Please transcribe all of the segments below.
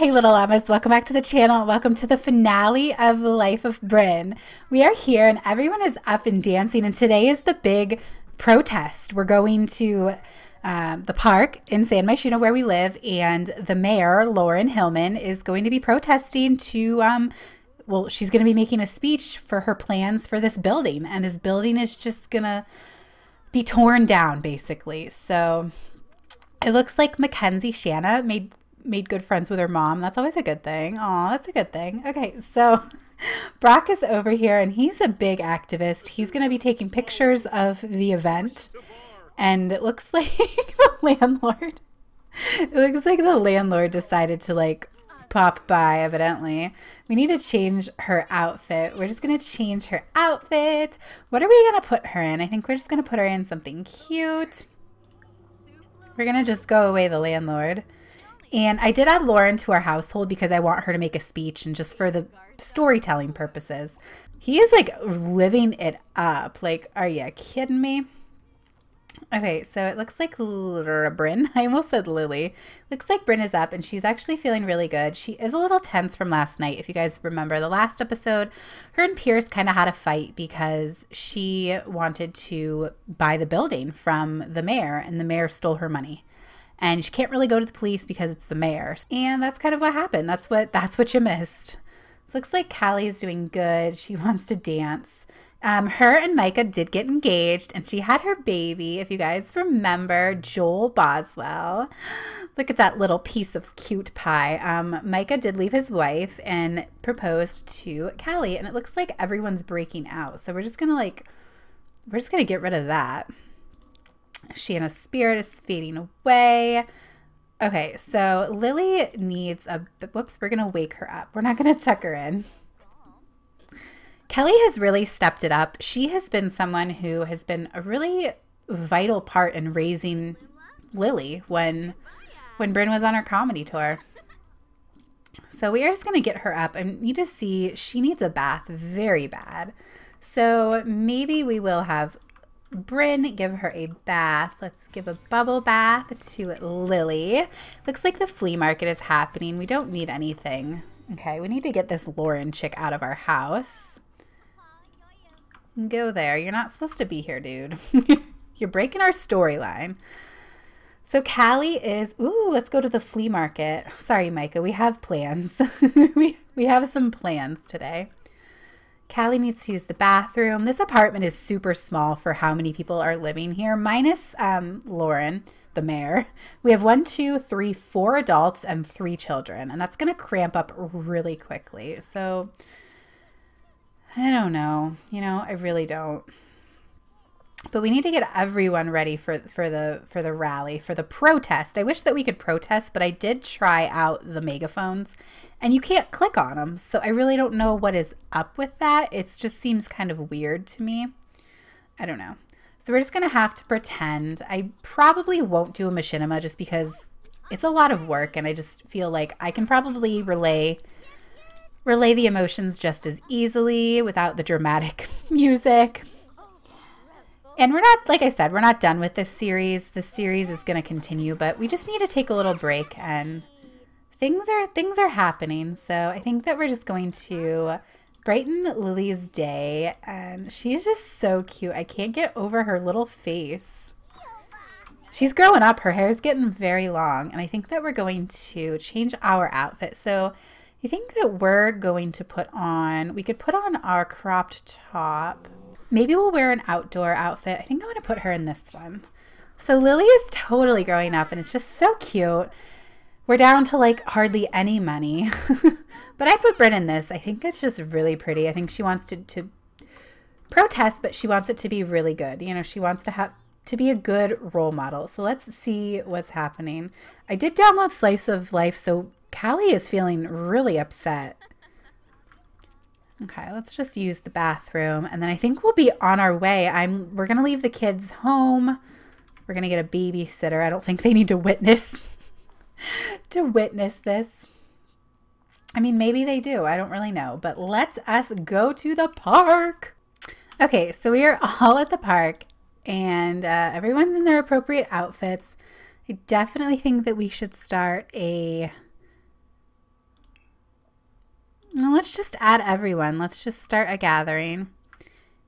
Hey little llamas, welcome back to the channel. Welcome to the finale of the life of Brynn. We are here and everyone is up and dancing, and today is the big protest. We're going to the park in San Myshuno where we live, and the mayor, Lauren Hillman, is going to be protesting to, well, she's going to be making a speech for her plans for this building, and this building is just going to be torn down basically. So it looks like Mackenzie Shanna made good friends with her mom. That's always a good thing. Aw, that's a good thing. Okay, so Brock is over here and he's a big activist. He's going to be taking pictures of the event, and it looks like the landlord decided to like pop by evidently. We need to change her outfit. We're just going to change her outfit. What are we going to put her in? I think we're just going to put her in something cute. We're going to just go away the landlord. And I did add Lauren to our household because I want her to make a speech and just for the storytelling purposes. He is like living it up. Like, are you kidding me? Okay, so it looks like Brynn. I almost said Lily. Looks like Brynn is up and she's actually feeling really good. She is a little tense from last night. If you guys remember the last episode, her and Pierce kind of had a fight because she wanted to buy the building from the mayor and the mayor stole her money. And she can't really go to the police because it's the mayor. And that's kind of what happened. That's what you missed. Looks like Callie's doing good. She wants to dance. Her and Micah did get engaged, and she had her baby, if you guys remember, Joel Boswell. Look at that little piece of cute pie. Micah did leave his wife and proposed to Callie, and it looks like everyone's breaking out. So we're just gonna get rid of that. Shanna's spirit is fading away. Okay, so Lily needs a... Whoops, we're going to wake her up. We're not going to tuck her in. Kelly has really stepped it up. She has been someone who has been a really vital part in raising Lily when Brynn was on her comedy tour. So we are just going to get her up. I need to see... She needs a bath very bad. So maybe we will have... Brynn give her a bath. Let's give a bubble bath to Lily. Looks like the flea market is happening. We don't need anything. Okay, we need to get this Lauren chick out of our house. Go there. You're not supposed to be here, dude. You're breaking our storyline. So Callie is... Ooh, let's go to the flea market. Sorry, Micah. We have plans. we have some plans today. Callie needs to use the bathroom. This apartment is super small for how many people are living here, minus Lauren, the mayor. We have 1, 2, 3, 4 adults and 3 children, and that's going to cramp up really quickly. So I don't know. You know, I really don't. But we need to get everyone ready for the rally, for the protest. I wish that we could protest, but I did try out the megaphones, and you can't click on them. So I really don't know what is up with that. It just seems kind of weird to me. I don't know. So we're just going to have to pretend. I probably won't do a machinima just because it's a lot of work, and I just feel like I can probably relay the emotions just as easily without the dramatic music. And we're not, like I said, we're not done with this series. This series is going to continue, but we just need to take a little break, and things are happening. So I think that we're just going to brighten Lily's day, and she's just so cute. I can't get over her little face. She's growing up. Her hair is getting very long, and I think that we're going to change our outfit. So I think that we're going to we could put on our cropped top. Maybe we'll wear an outdoor outfit. I think I want to put her in this one. So Lily is totally growing up, and it's just so cute. We're down to like hardly any money. But I put Brynn in this. I think it's just really pretty. I think she wants to protest, but she wants it to be really good. You know, she wants to be a good role model. So let's see what's happening. I did download Slice of Life, so Callie is feeling really upset. Okay, let's just use the bathroom, and then I think we'll be on our way. We're gonna leave the kids home. We're gonna get a babysitter. I don't think they need to witness this. I mean, maybe they do. I don't really know, but let us go to the park. Okay, so we are all at the park, and everyone's in their appropriate outfits. I definitely think that we should start a Well, let's just add everyone. Let's just start a gathering.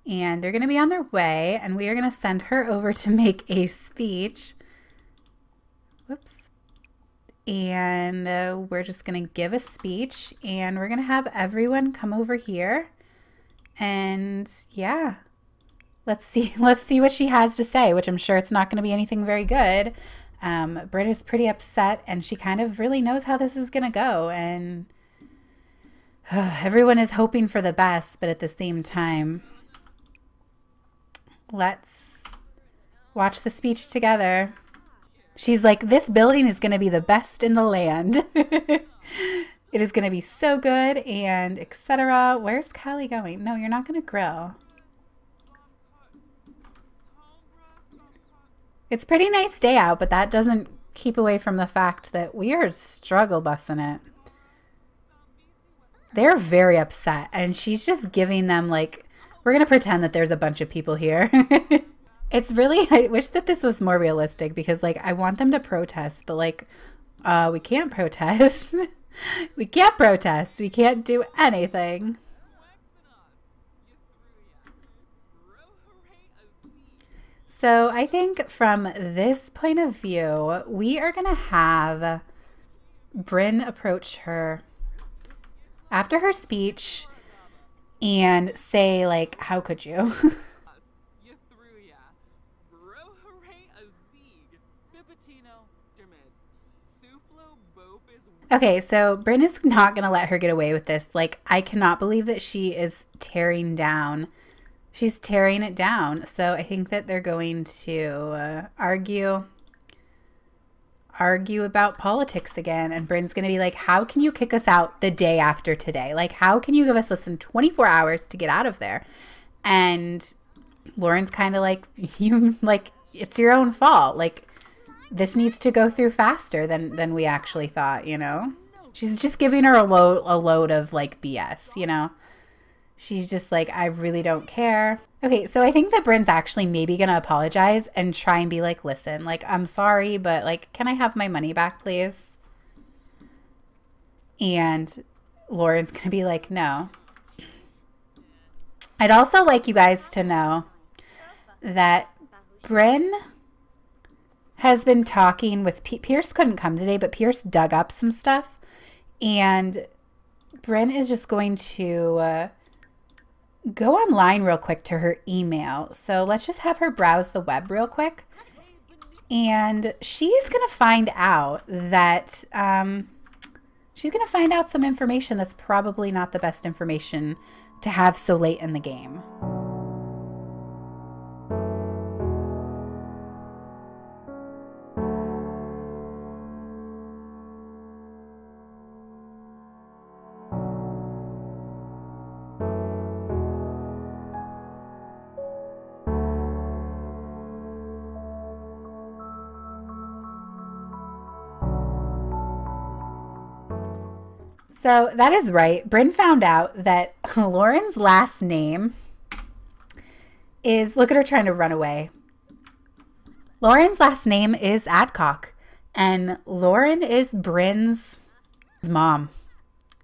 And they're going to be on their way, and we are going to send her over to make a speech. Whoops. And we're just going to give a speech, and we're going to have everyone come over here. And yeah, let's see what she has to say, which I'm sure it's not going to be anything very good. Brynn is pretty upset, and she kind of really knows how this is going to go. And everyone is hoping for the best, but at the same time, let's watch the speech together. She's like, this building is going to be the best in the land. It is going to be so good, and etc. Where's Callie going? No, you're not going to grill. It's a pretty nice day out, but that doesn't keep away from the fact that we are struggle bussing it. They're very upset, and she's just giving them like, we're going to pretend that there's a bunch of people here. It's really, I wish that this was more realistic, because like I want them to protest, but like we can't protest. We can't protest. We can't do anything. So I think from this point of view, we are going to have Brynn approach her after her speech and say like, how could you? Okay, so Brynn is not going to let her get away with this. Like, I cannot believe that she is tearing down. She's tearing it down. So I think that they're going to argue about politics again. And Brynn's going to be like, how can you kick us out the day after today? Like, how can you give us less than 24 hours to get out of there? And Lauren's kind of like, you, like, it's your own fault. Like, this needs to go through faster than we actually thought, you know? She's just giving her a load of, like, BS, you know? She's just like, I really don't care. Okay, so I think that Brynn's actually maybe going to apologize and try and be like, listen, like, I'm sorry, but, like, can I have my money back, please? And Lauren's going to be like, no. I'd also like you guys to know that Brynn has been talking with Pierce. Couldn't come today, but Pierce dug up some stuff, and Brynn is just going to go online real quick to her email. So let's just have her browse the web real quick, and she's gonna find out that she's gonna find out some information that's probably not the best information to have so late in the game. So that is right. Brynn found out that Lauren's last name is, look at her trying to run away. Lauren's last name is Adcock, and Lauren is Brynn's mom.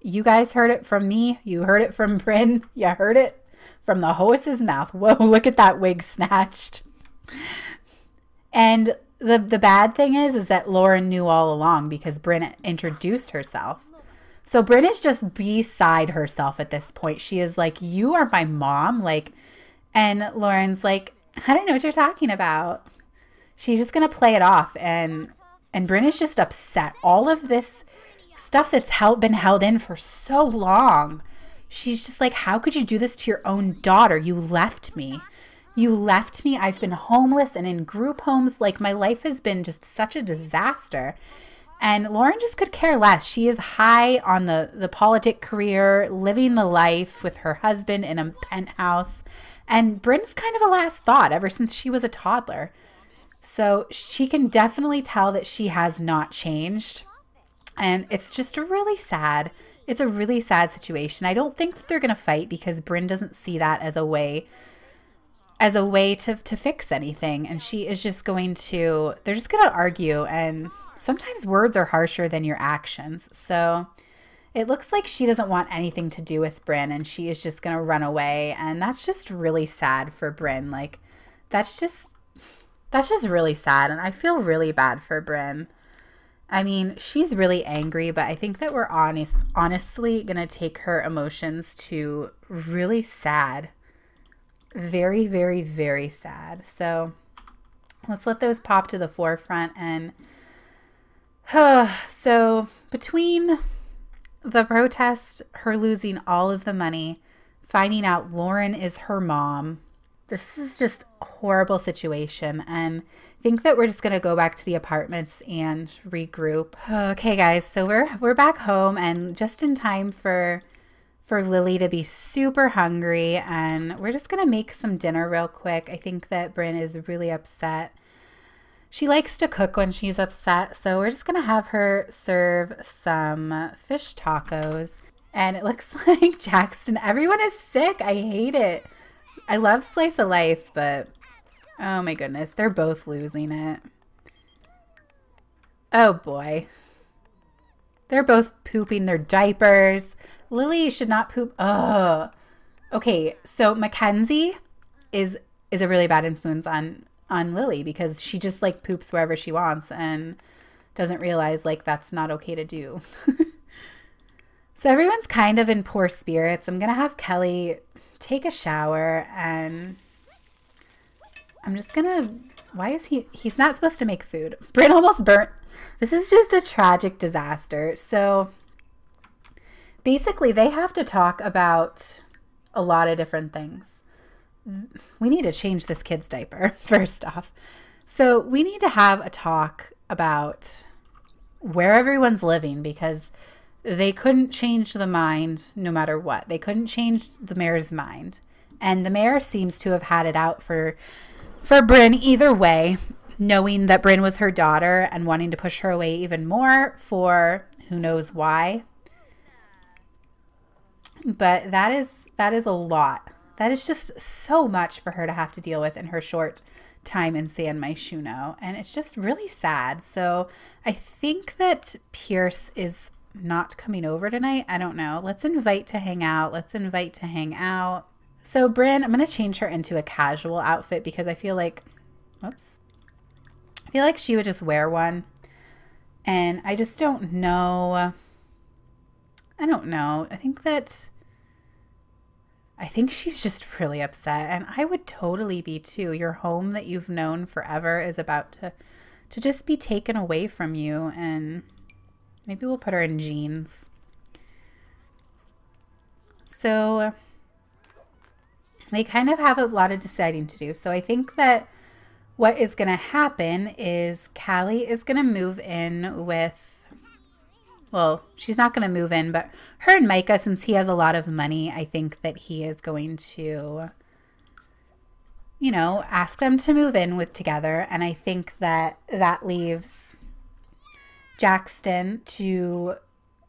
You guys heard it from me. You heard it from Brynn. You heard it from the host's mouth. Whoa, look at that wig snatched. And the bad thing is that Lauren knew all along, because Brynn introduced herself. So Brynn is just beside herself at this point. She is like, you are my mom. Like, and Lauren's like, I don't know what you're talking about. She's just going to play it off. And Brynn is just upset. All of this stuff that's been held in for so long. She's just like, how could you do this to your own daughter? You left me. You left me. I've been homeless and in group homes. Like, my life has been just such a disaster. And Lauren just could care less. She is high on the politic career, living the life with her husband in a penthouse. And Brynn's kind of a last thought ever since she was a toddler. So she can definitely tell that she has not changed. And it's just really sad. It's a really sad situation. I don't think that they're going to fight, because Brynn doesn't see that as a way to fix anything. And she is just going to, they're just going to argue. And sometimes words are harsher than your actions. So it looks like she doesn't want anything to do with Brynn and she is just going to run away. And that's just really sad for Brynn. Like, that's just really sad. And I feel really bad for Brynn. I mean, she's really angry, but I think that we're honestly going to take her emotions to really sad. Very, very, very sad. So let's let those pop to the forefront. And so between the protest, her losing all of the money, finding out Lauren is her mom, this is just a horrible situation. And I think that we're just going to go back to the apartments and regroup. Okay, guys, so we're back home and just in time for Lily to be super hungry, and we're just going to make some dinner real quick. I think that Brynn is really upset. She likes to cook when she's upset, so we're just going to have her serve some fish tacos. And it looks like Jackson, everyone is sick. I hate it. I love Slice of Life, but oh my goodness, they're both losing it. Oh boy. They're both pooping their diapers. Lily should not poop. Oh. Okay, so Mackenzie is a really bad influence on Lily because she just like poops wherever she wants and doesn't realize like that's not okay to do. So everyone's kind of in poor spirits. I'm going to have Kelly take a shower and I'm just going to, why is he's not supposed to make food. Brynn almost burnt. This is just a tragic disaster. So basically they have to talk about a lot of different things. We need to change this kid's diaper, first off. So we need to have a talk about where everyone's living because they couldn't change the mind no matter what. They couldn't change the mayor's mind. And the mayor seems to have had it out for Brynn either way, knowing that Brynn was her daughter and wanting to push her away even more for who knows why. But that is a lot. That is just so much for her to have to deal with in her short time in San Myshuno. And it's just really sad. So I think that Pierce is not coming over tonight. I don't know. Let's invite to hang out. So Brynn, I'm going to change her into a casual outfit because I feel like, whoops. I feel like she would just wear one. And I just don't know. I don't know. I think she's just really upset. And I would totally be too. Your home that you've known forever is about to just be taken away from you. And maybe we'll put her in jeans. So they kind of have a lot of deciding to do. So I think that what is going to happen is Callie is going to move in with, well, she's not going to move in, but her and Micah, since he has a lot of money, I think that he is going to, you know, ask them to move in with together. And I think that leaves Jackson to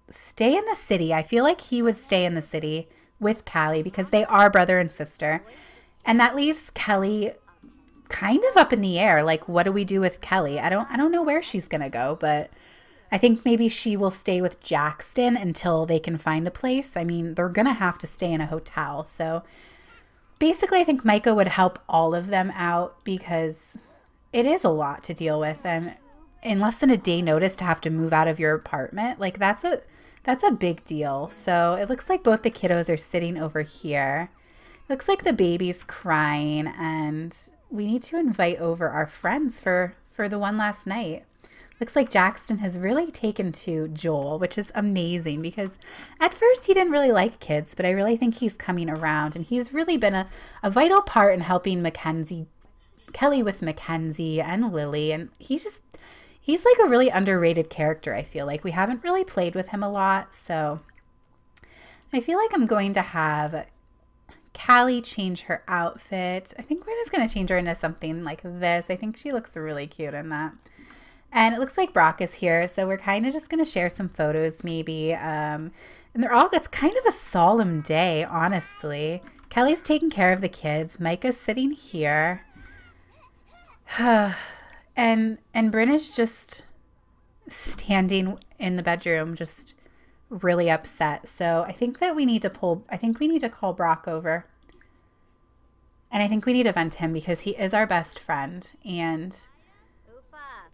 stay in the city. I feel like he would stay in the city with Callie because they are brother and sister. And that leaves Kelly kind of up in the air. Like, what do we do with Kelly? I don't know where she's going to go, but I think maybe she will stay with Jackson until they can find a place. I mean, they're going to have to stay in a hotel. So basically, I think Micah would help all of them out because it is a lot to deal with. And in less than a day notice to have to move out of your apartment, like that's a big deal. So it looks like both the kiddos are sitting over here. Looks like the baby's crying and we need to invite over our friends for the one last night. Looks like Jackson has really taken to Joel, which is amazing because at first he didn't really like kids, but I really think he's coming around and he's really been a vital part in helping Kelly with Mackenzie and Lily. And he's like a really underrated character, I feel like. We haven't really played with him a lot, so I feel like I'm going to have Callie change her outfit. I think we're just going to change her into something like this. I think she looks really cute in that. And it looks like Brock is here, so we're kind of just going to share some photos maybe. And it's kind of a solemn day, honestly. Kelly's taking care of the kids. Micah's sitting here. And Brynn is just standing in the bedroom, just really upset. So I think that we need to call Brock over. And I think we need to vent him because he is our best friend. And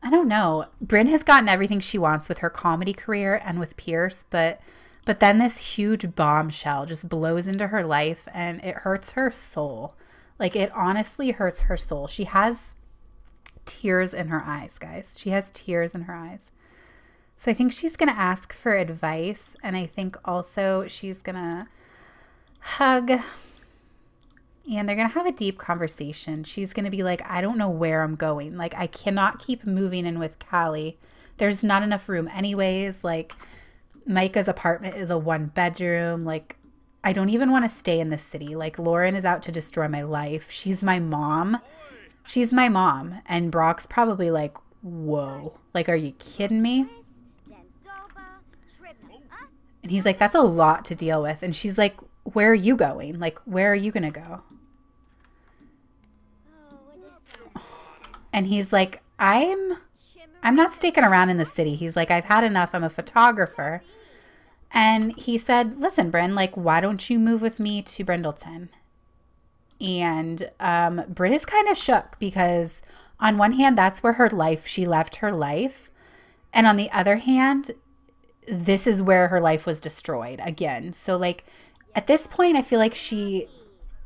I don't know. Brynn has gotten everything she wants with her comedy career and with Pierce, but then this huge bombshell just blows into her life and it hurts her soul. Like, it honestly hurts her soul. She has tears in her eyes, guys. She has tears in her eyes. So I think she's going to ask for advice, and I think also she's going to hug, and they're going to have a deep conversation. She's going to be like, I don't know where I'm going. Like, I cannot keep moving in with Callie. There's not enough room anyways. Like, Micah's apartment is a 1-bedroom. Like, I don't even want to stay in this city. Like, Lauren is out to destroy my life. She's my mom. She's my mom. And Brock's probably like, whoa. Like, are you kidding me? And he's like, that's a lot to deal with. And she's like, where are you going? Like, where are you going to go? And he's like, I'm not sticking around in the city. He's like, I've had enough. I'm a photographer. And he said, listen, Brynn, like, why don't you move with me to Brindleton? And Brynn is kind of shook because on one hand, that's where she left her life. And on the other hand, this is where her life was destroyed again. So, like, at this point, I feel like she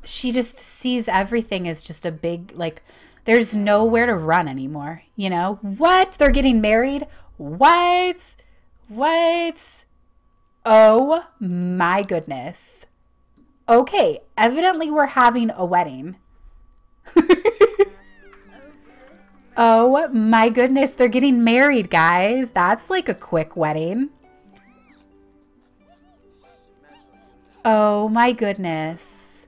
just sees everything as just a big, like, there's nowhere to run anymore, you know? What? They're getting married? What? Oh my goodness. Okay, evidently we're having a wedding. Oh my goodness, they're getting married, guys. That's like a quick wedding. Oh my goodness.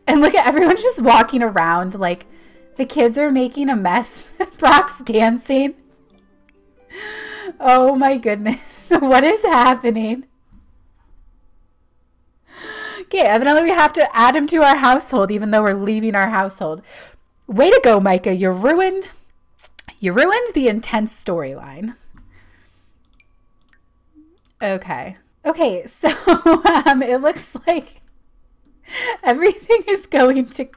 And look at everyone just walking around like the kids are making a mess. Brock's dancing. Oh my goodness. What is happening? Okay, evidently we have to add him to our household even though we're leaving our household. Way to go, Micah. You ruined the intense storyline. Okay. Okay, so it looks like everything is going to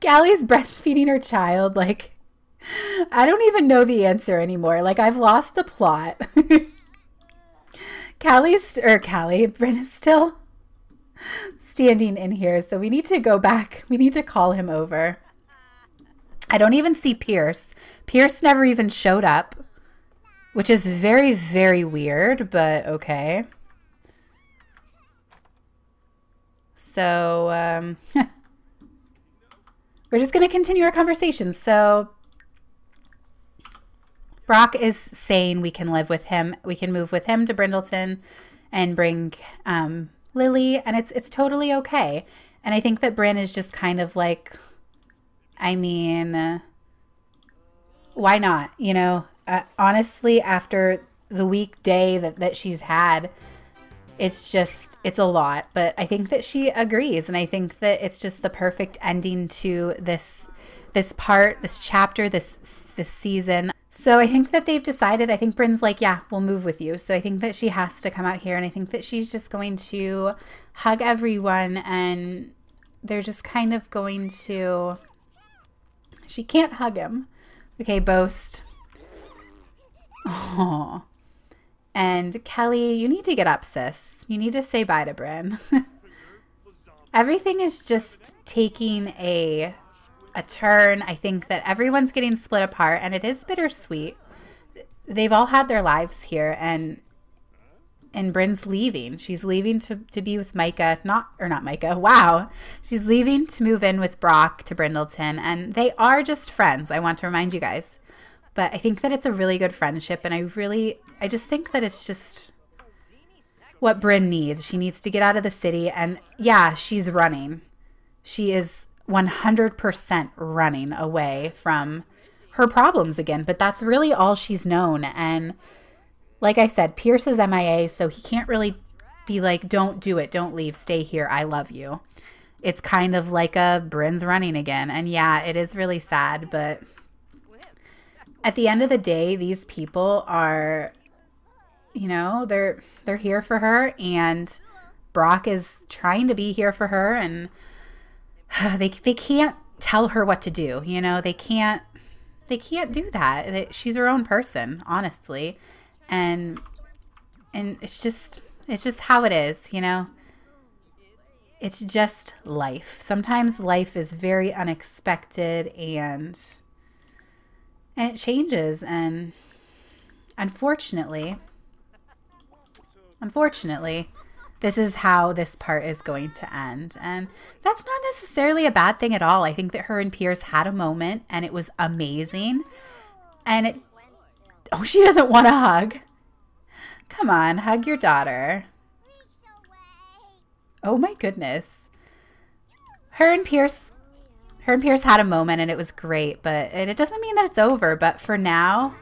Callie's breastfeeding her child. Like, I don't even know the answer anymore. Like, I've lost the plot. Brynn is still standing in here, so we need to go back. We need to call him over. I don't even see Pierce. Pierce never even showed up, which is very, very weird, but okay. So, we're just going to continue our conversation. So, Brock is saying we can live with him. We can move with him to Brindleton and bring Lily, and it's totally okay. And I think that Brynn is just kind of like, I mean, why not? You know, honestly, after the weekday that she's had, it's a lot. But I think that she agrees, and I think that it's just the perfect ending to this chapter, this season. So I think that they've decided, I think Brynn's like, yeah, we'll move with you. So I think that she has to come out here, and I think that she's just going to hug everyone, and they're just kind of going to, she can't hug him. Okay, boast. Oh. And Kelly, you need to get up, sis. You need to say bye to Brynn. Everything is just taking a turn. I think that everyone's getting split apart, and it is bittersweet. They've all had their lives here, and Brynn's leaving. She's leaving to be with Micah. Not Micah. Wow. She's leaving to move in with Brock to Brindleton, and they are just friends. I want to remind you guys. But I think that it's a really good friendship, and I just think that it's just what Brynn needs. She needs to get out of the city, and yeah, she's running. She is 100% running away from her problems again, but that's really all she's known. And like I said, Pierce is MIA, so he can't really be like, don't do it, don't leave, stay here, I love you. It's kind of like a Brynn's running again. And yeah, it is really sad, but at the end of the day, these people are you know, they're here for her, and Brock is trying to be here for her, and they can't tell her what to do. You know, they can't do that. She's her own person, honestly. And it's just how it is, you know. It's just life. Sometimes life is very unexpected, and it changes, and unfortunately, this is how this part is going to end. And that's not necessarily a bad thing at all. I think that her and Piers had a moment, and it was amazing. And oh, she doesn't want a hug. Come on, hug your daughter. Oh my goodness. Her and Piers had a moment, and it was great, but it doesn't mean that it's over. But for now,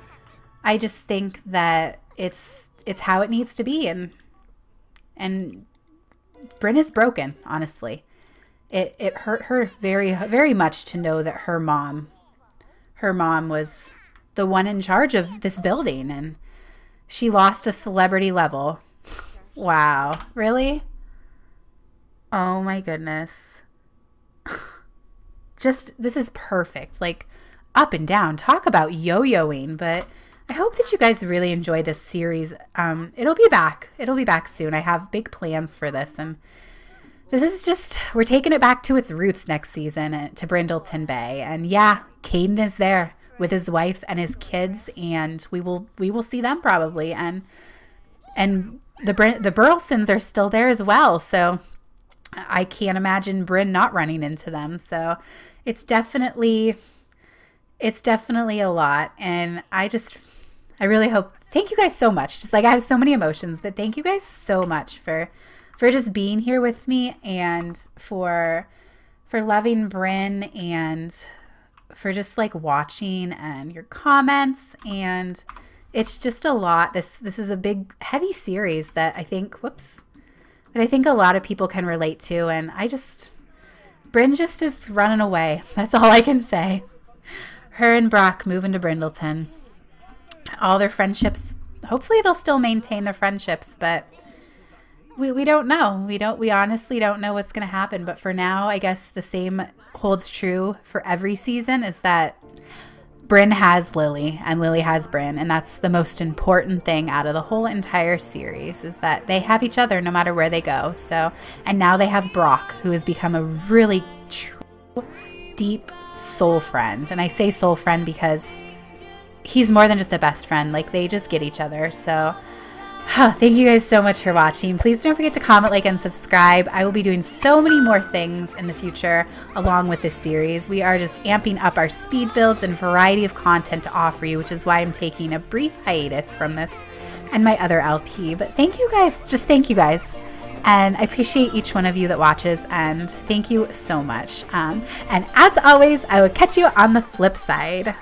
I just think that it's how it needs to be, and Brynn is broken, honestly. It hurt her very, very much to know that her mom was the one in charge of this building, and she lost a celebrity level. Wow. Really? Oh my goodness. This is perfect. Like, up and down. Talk about yo-yoing, but I hope that you guys really enjoy this series. It'll be back. It'll be back soon. I have big plans for this, and this is just, we're taking it back to its roots next season, to Brindleton Bay. And yeah, Caden is there with his wife and his kids, and we will see them probably. And the Burlesons are still there as well. So I can't imagine Brynn not running into them. So it's definitely a lot. And I really hope, thank you guys so much. Just like, I have so many emotions, but thank you guys so much for just being here with me, and for loving Brynn, and for just like watching, and your comments. And it's just a lot. This is a big, heavy series that I think, that I think a lot of people can relate to. And Brynn just is running away. That's all I can say. Her and Brock moving to Brindleton. All their friendships, hopefully they'll still maintain their friendships, but we don't know. We honestly don't know what's going to happen. But for now, I guess the same holds true for every season, is that Brynn has Lily and Lily has Brynn. And that's the most important thing out of the whole entire series, is that they have each other no matter where they go. So, and now they have Brock, who has become a really true, deep soul friend. And I say soul friend because he's more than just a best friend. Like, they just get each other. So thank you guys so much for watching. Please don't forget to comment, like, and subscribe. I will be doing so many more things in the future along with this series. We are just amping up our speed builds and variety of content to offer you, which is why I'm taking a brief hiatus from this and my other LP. But thank you guys. Just thank you guys. And I appreciate each one of you that watches, and thank you so much. And as always, I will catch you on the flip side.